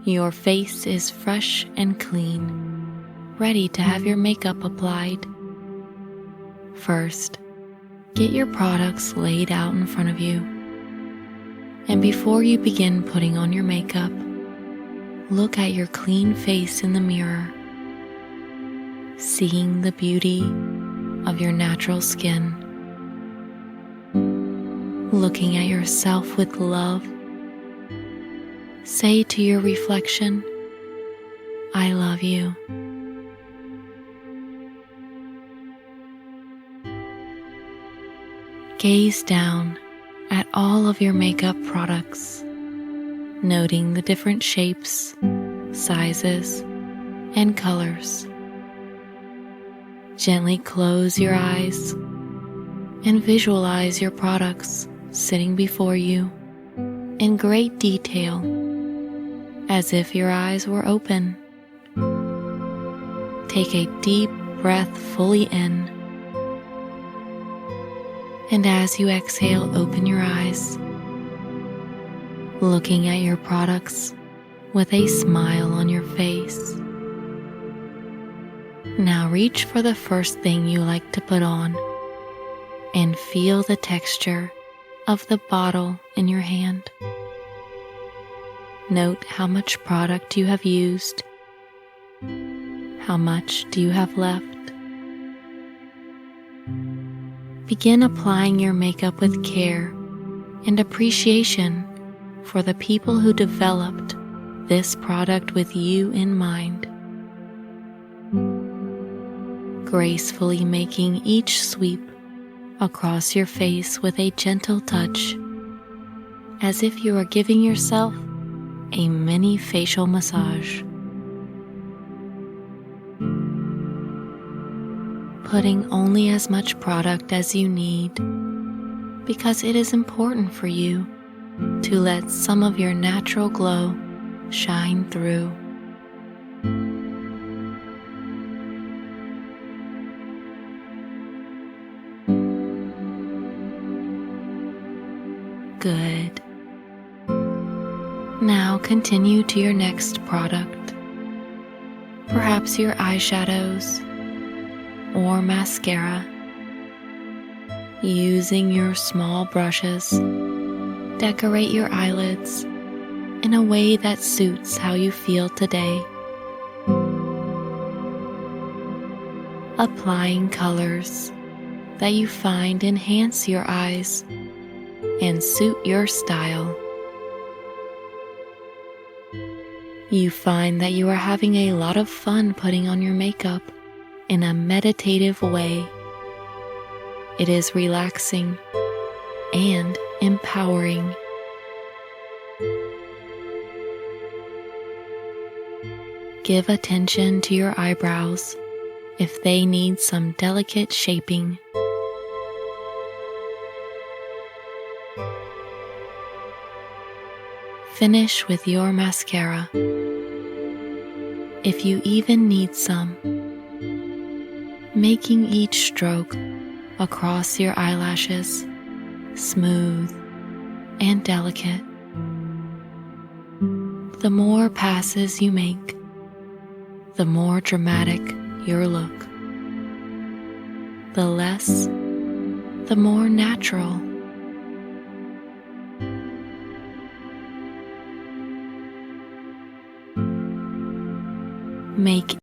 Your face is fresh and clean, ready to have your makeup applied. First, get your products laid out in front of you. And before you begin putting on your makeup, look at your clean face in the mirror, seeing the beauty of your natural skin. Looking at yourself with love, say to your reflection, "I love you." Gaze down at all of your makeup products, noting the different shapes, sizes, and colors. Gently close your eyes and visualize your products sitting before you in great detail, as if your eyes were open. Take a deep breath fully in, and as you exhale, open your eyes, looking at your products with a smile on your face. Now reach for the first thing you like to put on and feel the texture of the bottle in your hand. Note how much product you have used. How much do you have left? Begin applying your makeup with care and appreciation for the people who developed this product with you in mind. Gracefully making each sweep across your face with a gentle touch, as if you are giving yourself a mini facial massage. Putting only as much product as you need, because it is important for you to let some of your natural glow shine through. Good. Now continue to your next product, perhaps your eyeshadows or mascara. Using your small brushes, decorate your eyelids in a way that suits how you feel today. Applying colors that you find enhance your eyes and suit your style. You find that you are having a lot of fun putting on your makeup in a meditative way. It is relaxing and empowering. Give attention to your eyebrows if they need some delicate shaping. Finish with your mascara, if you even need some, making each stroke across your eyelashes smooth and delicate. The more passes you make, the more dramatic your look. The less, the more natural. Make